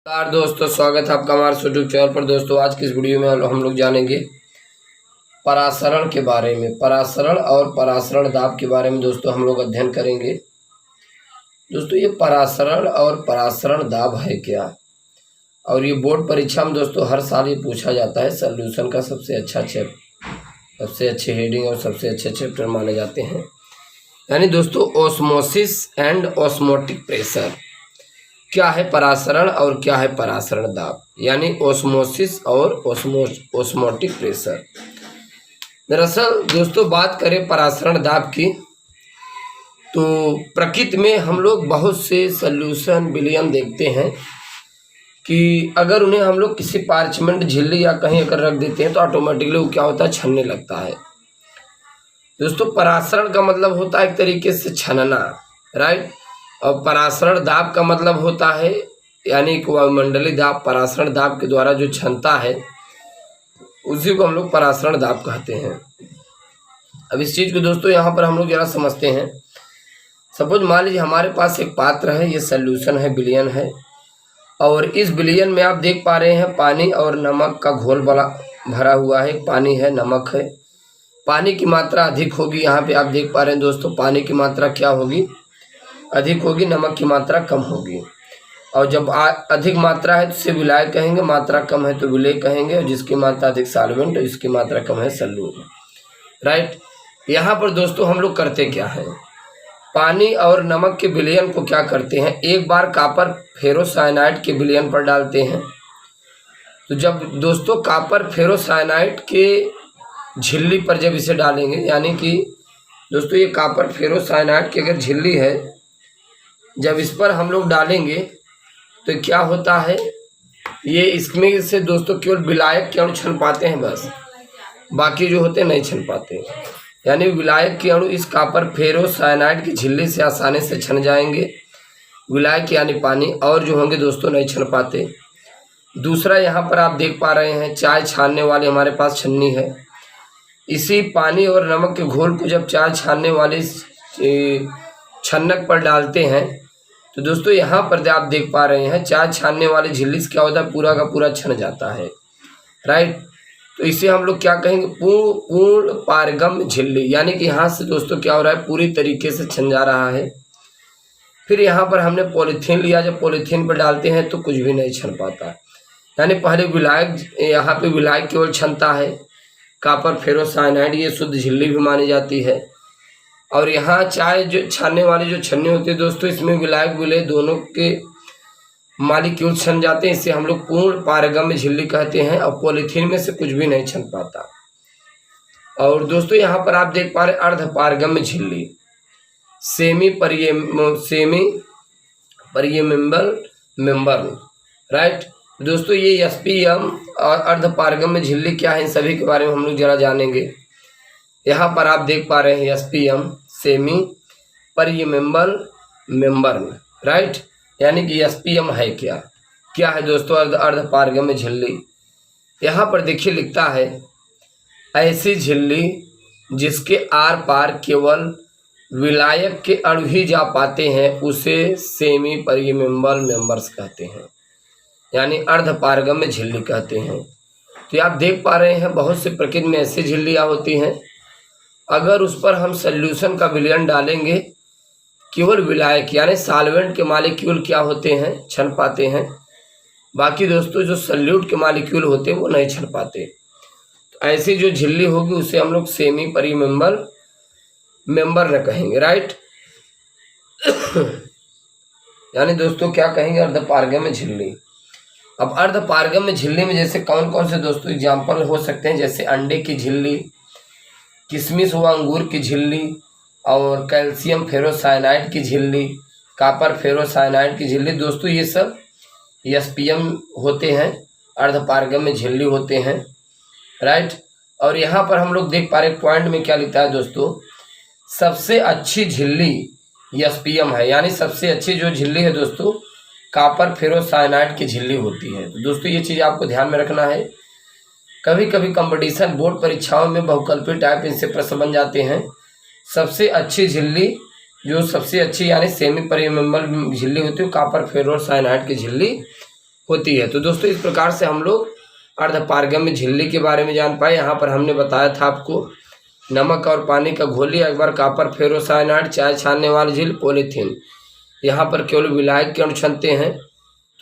नमस्कार दोस्तों, स्वागत है आपका हमारे यूट्यूब चैनल पर। दोस्तों आज की इस वीडियो में हम लोग जानेंगे परासरण के बारे में। परासरण और परासरण दाब के बारे में दोस्तों हम लोग अध्ययन करेंगे। दोस्तों ये परासरण और परासरण दाब है क्या, और ये बोर्ड परीक्षा में दोस्तों हर साल ये पूछा जाता है। सॉल्यूशन का सबसे अच्छे हेडिंग और सबसे अच्छे चैप्टर माने जाते हैं। यानी दोस्तों ऑस्मोसिस एंड ऑस्मोटिक प्रेशर, क्या है परासरण और क्या है परासरण दाब, यानी ऑस्मोसिस और ऑस्मोटिक प्रेशर। दरअसल दोस्तों बात करें परासरण दाब की, तो प्रकृति में हम लोग बहुत से सॉल्यूशन विलयन देखते हैं कि अगर उन्हें हम लोग किसी पार्चमेंट झिल्ली या कहीं अगर रख देते हैं तो ऑटोमेटिकली वो क्या होता है, छनने लगता है। दोस्तों परासरण का मतलब होता है एक तरीके से छनना, राइट। और परासरण दाब का मतलब होता है यानी कि वायुमंडलीय दाब परासरण दाब के द्वारा जो छनता है उसी को हम लोग परासरण दाब कहते हैं। अब इस चीज़ को दोस्तों यहाँ पर हम लोग जरा समझते हैं। सपोज मान लीजिए हमारे पास एक पात्र है, ये सॉल्यूशन है, विलयन है, और इस विलयन में आप देख पा रहे हैं पानी और नमक का घोल बड़ा भरा हुआ है। पानी है, नमक है। पानी की मात्रा अधिक होगी, यहाँ पे आप देख पा रहे हैं दोस्तों पानी की मात्रा क्या होगी, अधिक होगी, नमक की मात्रा कम होगी। और जब अधिक मात्रा है तो इसे विलाय कहेंगे, मात्रा कम है तो विलेय कहेंगे, और जिसकी मात्रा अधिक सॉल्वेंट और जिसकी मात्रा कम है सॉल्यूट, राइट। यहाँ पर दोस्तों हम लोग करते क्या है, पानी और नमक के विलयन को क्या करते हैं, एक बार कॉपर फेरोसाइनाइड के विलयन पर डालते हैं। तो जब दोस्तों कॉपर फेरोसाइनाइड के झिल्ली पर जब इसे डालेंगे, यानी कि दोस्तों ये कॉपर फेरोसाइनाइड की अगर झिल्ली है, जब इस पर हम लोग डालेंगे तो क्या होता है, ये इसमें से दोस्तों केवल विलायक के अणु छन पाते हैं, बस बाकी जो होते नहीं छन पाते। यानी विलायक के अणु इस कॉपर फेरोसाइनाइड की झिल्ली से आसानी से छन जाएंगे, विलायक यानी पानी, और जो होंगे दोस्तों नहीं छन पाते। दूसरा यहाँ पर आप देख पा रहे हैं चाय छानने वाली हमारे पास छन्नी है। इसी पानी और नमक के घोल को जब चाय छानने वाले छन्नक पर डालते हैं तो दोस्तों यहाँ पर आप देख पा रहे हैं चाय छानने वाली झिल्ली से क्या होता है, पूरा का पूरा छन जाता है, राइट। तो इसे हम लोग क्या कहेंगे, पूर्ण पारगम्य झिल्ली, यानी कि यहाँ से दोस्तों क्या हो रहा है, पूरी तरीके से छन जा रहा है। फिर यहाँ पर हमने पॉलीथीन लिया, जब पॉलीथीन पर डालते हैं तो कुछ भी नहीं छन पाता। यानी पहले विलायक, यहाँ पे विलायक केवल छनता है, कॉपर फेरोसाइनाइड ये शुद्ध झिल्ली भी मानी जाती है। और यहाँ चाय जो छानने वाली जो छन्नी होती है दोस्तों, इसमें विलायक विलेय दोनों के मॉलिक्यूल छन जाते हैं, इसे हम लोग पूर्ण पारगम्य झिल्ली कहते हैं। और पॉलीथीन में से कुछ भी नहीं छन पाता। और दोस्तों यहाँ पर आप देख पा रहे अर्ध पारगम्य झिल्ली, सेमी परियमेबल मेम्बर, राइट। दोस्तों ये एसपीएम और अर्ध पारगम्य झिल्ली क्या है, इन सभी के बारे में हम लोग जरा जानेंगे। यहाँ पर आप देख पा रहे हैं एसपीएम, सेमी परियमेबल मेम्बर, राइट। यानी कि एसपीएम है क्या है दोस्तों, अर्ध पारगम्य झिल्ली। यहाँ पर देखिए लिखता है ऐसी झिल्ली जिसके आर पार केवल विलायक के अणु ही जा पाते हैं उसे सेमी परियमेबल मेम्बर्स कहते हैं, यानी अर्ध पारगम्य झिल्ली कहते हैं। तो आप देख पा रहे हैं बहुत से प्रकृति में ऐसी झिल्लियाँ होती हैं, अगर उस पर हम सॉल्यूशन का विलयन डालेंगे केवल विलायक यानी सॉल्वेंट के मॉलिक्यूल क्या होते हैं, छन पाते हैं। बाकी दोस्तों जो सॉल्यूट के मॉलिक्यूल होते हैं वो नहीं छन पाते। तो ऐसी जो झिल्ली होगी उसे हम लोग सेमी परियमेबल मेम्बर न कहेंगे, राइट। यानी दोस्तों क्या कहेंगे, अर्ध पारगम्य झिल्ली। अब अर्ध पारगम्य झिल्ली में जैसे कौन कौन से दोस्तों एग्जाम्पल हो सकते हैं, जैसे अंडे की झिल्ली, किशमिश व अंगूर की झिल्ली, और कैल्शियम फेरोसाइनाइड की झिल्ली, कॉपर फेरोसाइनाइड की झिल्ली। दोस्तों ये सब एसपीएम होते हैं, अर्ध पारगम्य झिल्ली होते हैं, राइट। और यहाँ पर हम लोग देख पा रहे पॉइंट में क्या लिखा है दोस्तों, सबसे अच्छी झिल्ली एसपीएम है, यानी सबसे अच्छी जो झिल्ली है दोस्तों कॉपर फेरोसाइनाइड की झिल्ली होती है। तो दोस्तों ये चीज़ आपको ध्यान में रखना है। कभी कभी कंपटीशन बोर्ड परीक्षाओं में बहुकल्पीय टाइप इनसे प्रश्न बन जाते हैं। सबसे अच्छी झिल्ली जो सबसे अच्छी यानी सेमी परिमेबल झिल्ली होती है कॉपर फेरोसाइनाइड की झिल्ली होती है। तो दोस्तों इस प्रकार से हम लोग अर्धपारगम्य झिल्ली के बारे में जान पाए। यहाँ पर हमने बताया था आपको नमक और पानी का घोली, अकबर, कॉपर, फेरोसाइनाइड, चाय छानने वाली झील, पॉलीथीन। यहाँ पर केवल विलायक के अणु छनते हैं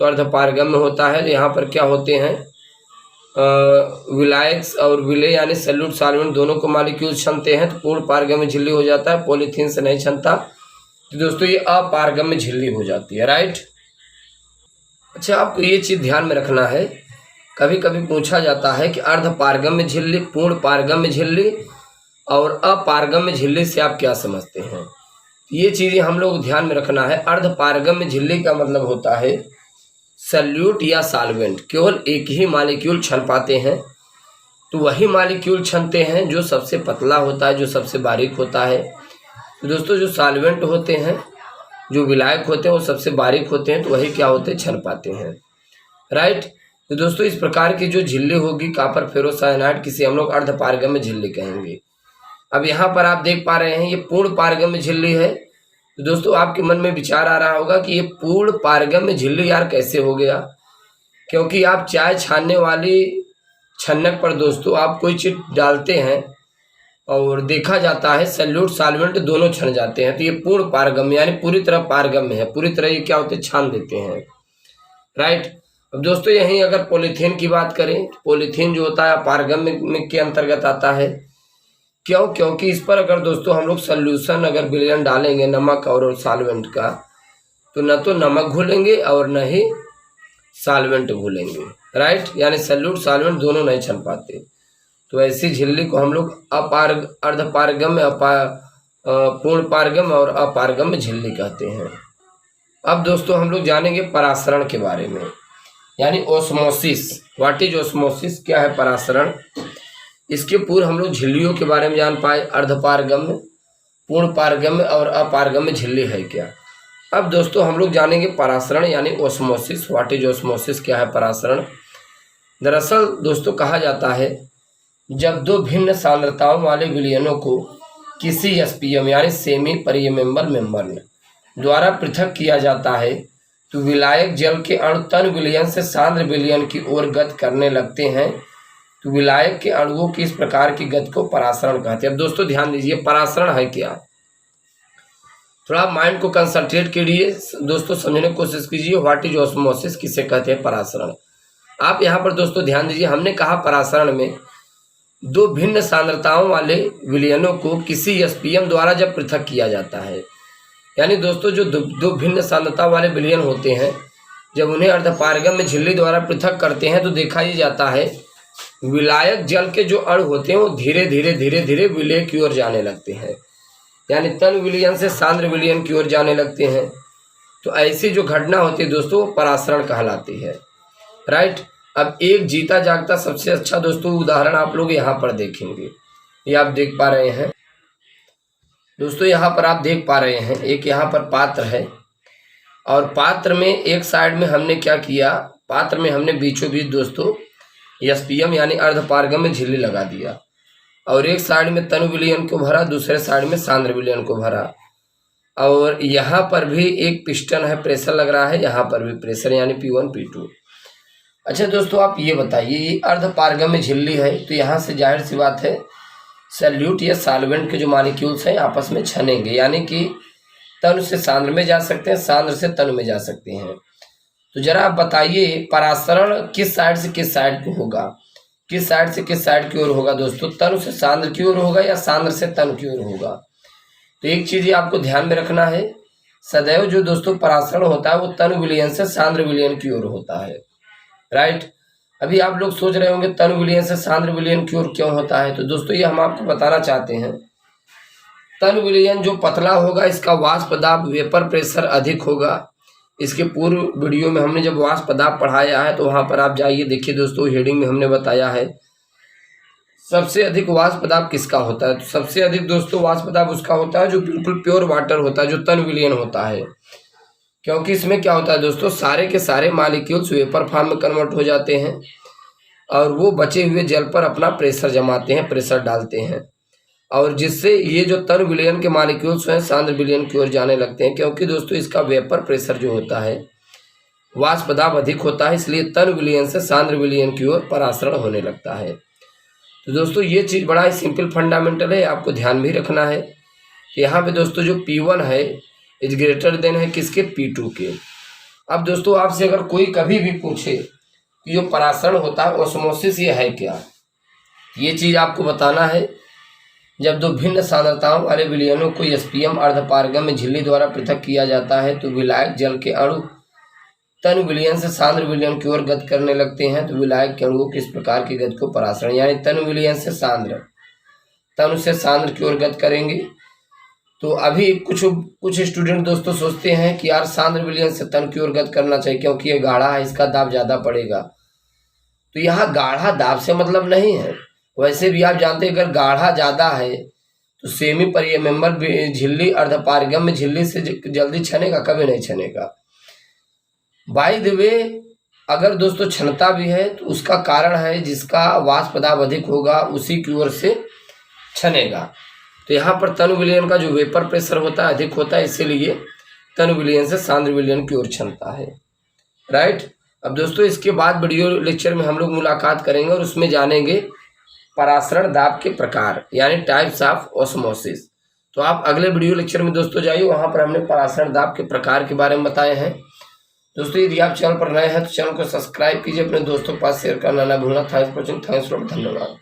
तो अर्धपारगम्य होता है। यहाँ पर क्या होते हैं, विलायक और विलेय यानी सल्यूट सॉल्वेंट दोनों को मॉलिक्यूल्स छनते हैं तो पूर्ण पारगम्य झिल्ली हो जाता है। पॉलीथीन से नहीं छनता तो दोस्तों ये अपारगम्य झिल्ली हो जाती है। राइट। अच्छा, आपको ये चीज़ ध्यान में रखना है, कभी कभी पूछा जाता है कि अर्धपारगम्य झिल्ली, पूर्ण पारगम्य झिल्ली और अपारगम्य झिल्ली से आप क्या समझते हैं। ये चीज़ें हम लोग ध्यान में रखना है। अर्धपारगम्य झिल्ली का मतलब होता है सल्यूट या सॉल्वेंट केवल एक ही मॉलिक्यूल छन पाते हैं, तो वही मॉलिक्यूल छनते हैं जो सबसे पतला होता है, जो सबसे बारीक होता है। तो दोस्तों जो सॉल्वेंट होते हैं, जो विलायक होते हैं, वो सबसे बारीक होते हैं, तो वही क्या होते हैं, छन पाते हैं। राइट। तो दोस्तों इस प्रकार की जो झिल्ली होगी कॉपर, फेरोसाइनाइड, किसी हम लोग अर्धपारगम्य झिल्ली कहेंगे। अब यहाँ पर आप देख पा रहे हैं ये पूर्ण पारगम्य झिल्ली है। तो दोस्तों आपके मन में विचार आ रहा होगा कि ये पूर्ण पारगम्य झिल्ली यार कैसे हो गया, क्योंकि आप चाय छानने वाली छन्नक पर दोस्तों आप कोई चीज डालते हैं और देखा जाता है सल्यूट सॉल्वेंट दोनों छन जाते हैं, तो ये पूर्ण पारगम्य यानी पूरी तरह पारगम्य है, पूरी तरह ये क्या होते हैं, छान देते हैं। राइट। अब दोस्तों यहीं अगर पॉलीथीन की बात करें, पॉलीथीन जो होता है पारगम्य के अंतर्गत आता है। क्यों? क्योंकि इस पर अगर दोस्तों हम लोग सॉल्यूशन अगर विलयन डालेंगे नमक और सॉल्वेंट का, तो न तो नमक घुलेंगे और न ही सॉल्वेंट घुलेंगे। राइट। यानी सल्यूट सॉल्वेंट दोनों नहीं छन पाते, तो ऐसी झिल्ली को हम लोग अर्धपारगम्य, पूर्ण पारगम्य और अपारगम्य झिल्ली कहते हैं। अब दोस्तों हम लोग जानेंगे परासरण के बारे में, यानी ओस्मोसिस। व्हाट इज ओस्मोसिस, क्या है परासरण। इसके पूर्व हम लोग झिल्लियों के बारे में जान पाए, अर्धपारगम्य, पूर्ण पारगम्य और अपारगम्य झिल्ली है क्या। अब दोस्तों हम लोग जानेंगे परासरण यानी ओस्मोसिस। व्हाट इज ओस्मोसिस, क्या है परासरण। दरअसल दोस्तों कहा जाता है जब दो भिन्न सांद्रताओं वाले विलयनों को किसी एसपीएम यानी सेमी परिमेम्बल मेम्ब्रेन द्वारा पृथक किया जाता है तो विलायक जल के अणु तन विलयन से सांद्र विलयन की ओर गति करने लगते हैं, तो विलायक के अणुओं की इस प्रकार की गति को परासरण कहते हैं। अब दोस्तों ध्यान दीजिए परासरण है क्या, थोड़ा माइंड को कंसंट्रेट कीजिए दोस्तों, समझने की कोशिश कीजिए। व्हाट इज ऑस्मोसिस, किसे कहते हैं परासरण। आप यहाँ पर दोस्तों ध्यान दीजिए, हमने कहा परासरण में दो भिन्न सांद्रताओं वाले विलयनों को किसी एसपीएम द्वारा जब पृथक किया जाता है, यानी दोस्तों जो दो भिन्न सांद्रता वाले विलयन होते हैं जब उन्हें अर्धपारगम्य झिल्ली द्वारा पृथक करते हैं तो देखा ही जाता है विलायक जल के जो अणु होते हैं वो धीरे धीरे विलय की ओर जाने लगते हैं, यानी तन विलयन से सांद्र विलयन की ओर जाने लगते हैं। तो ऐसी जो घटना होती है दोस्तों वो परासरण कहलाती है। राइट। अब एक जीता जागता सबसे अच्छा दोस्तों उदाहरण आप लोग यहाँ पर देखेंगे, ये आप देख पा रहे हैं दोस्तों, यहाँ पर आप देख पा रहे हैं एक यहाँ पर पात्र है और पात्र में एक साइड में हमने क्या किया, पात्र में हमने बीचों बीच दोस्तों एसपीएम यानी अर्धपारगम्य झिल्ली लगा दिया और एक साइड में तनु विलयन को भरा, दूसरे साइड में सांद्र विलयन को भरा और यहाँ पर भी एक पिस्टन है, प्रेशर लग रहा है, यहाँ पर भी प्रेशर यानी P1 P2। अच्छा दोस्तों आप ये बताइए ये अर्धपारगम्य झिल्ली है तो यहाँ से जाहिर सी बात है सल्यूट या सॉल्वेंट के जो मॉलिक्यूल्स हैं आपस में छनेंगे, यानी कि तनु से सांद्र में जा सकते हैं, सांद्र से तनु में जा सकते हैं। तो जरा आप बताइए परासरण किस साइड से किस साइड को होगा, किस साइड से किस साइड की ओर होगा दोस्तों, तनु से सांद्र की ओर होगा या सांद्र से तनु की ओर होगा। तो एक चीज आपको ध्यान में रखना है, सदैव जो दोस्तों परासरण होता है वो तनु विलयन से सांद्र विलयन की ओर होता है। राइट। अभी आप लोग सोच रहे होंगे तनु विलयन से सांद्र विलयन की ओर क्यों होता है, तो दोस्तों ये हम आपको बताना चाहते हैं। तनु विलयन जो पतला होगा इसका वाष्प दाब वेपर प्रेशर अधिक होगा। इसके पूर्व वीडियो में हमने जब वाष्प दाब पढ़ाया है तो वहां पर आप जाइए देखिए दोस्तों, हेडिंग में हमने बताया है सबसे अधिक वाष्प दाब किसका होता है। तो सबसे अधिक दोस्तों वाष्प दाब उसका होता है जो बिल्कुल प्योर वाटर होता है, जो तन विलयन होता है, क्योंकि इसमें क्या होता है दोस्तों सारे के सारे मॉलिक्यूल्स वेपर फॉर्म में कन्वर्ट हो जाते हैं और वो बचे हुए जल पर अपना प्रेशर जमाते हैं, प्रेशर डालते हैं और जिससे ये जो तन विलयन के मॉलिक्यूल्स हैं सांद्र विलयन की ओर जाने लगते हैं, क्योंकि दोस्तों इसका वेपर प्रेशर जो होता है वाष्प दाब अधिक होता है, इसलिए तन विलयन से सांद्र विलयन की ओर परासरण होने लगता है। तो दोस्तों ये चीज़ बड़ा ही सिंपल फंडामेंटल है, आपको ध्यान भी रखना है। यहाँ पे दोस्तों जो P1 है इज ग्रेटर देन है किसके, P2 के। अब दोस्तों आपसे अगर कोई कभी भी पूछे कि जो परासरण होता है ऑस्मोसिस ये है क्या, ये चीज़ आपको बताना है। जब दो भिन्न सांद्रताओं वाले विलयनों को एसपीएम अर्धपारगम्य झिल्ली द्वारा पृथक किया जाता है तो विलायक जल के अणु तन विलयन से सांद्र विलयन की ओर गति करने लगते हैं। तो विलायक के अणुओं किस प्रकार की गति को परासरण, यानी तन विलयन से सांद्र, तन से सांद्र की ओर गति करेंगे। तो अभी कुछ स्टूडेंट दोस्तों सोचते हैं कि यार सांद्र विलयन से तन की ओर गति करना चाहिए क्योंकि ये गाढ़ा है, इसका दाब ज़्यादा पड़ेगा। तो यहाँ गाढ़ा दाब से मतलब नहीं है, वैसे भी आप जानते हैं अगर गाढ़ा ज़्यादा है तो सेमी परिमेम्बर झिल्ली अर्धपारगम्य झिल्ली से जल्दी छनेगा, कभी नहीं छनेगा। बाय द वे अगर दोस्तों छनता भी है तो उसका कारण है जिसका वाष्प दाब अधिक होगा उसी की ओर से छनेगा। तो यहाँ पर तन विलयन का जो वेपर प्रेशर होता है अधिक होता है, इसीलिए तन विलयन से सांद्र विलयन की ओर छनता है। राइट। अब दोस्तों इसके बाद वीडियो लेक्चर में हम लोग मुलाकात करेंगे और उसमें जानेंगे परासरण दाब के प्रकार, यानी टाइप्स ऑफ ऑस्मोसिस। तो आप अगले वीडियो लेक्चर में दोस्तों जाइए, वहाँ पर हमने परासरण दाब के प्रकार के बारे में बताए हैं। दोस्तों यदि आप चैनल पर नए हैं तो चैनल को सब्सक्राइब कीजिए, अपने दोस्तों के पास शेयर करना ना भूलना। Thanks for watching, thanks for, धन्यवाद।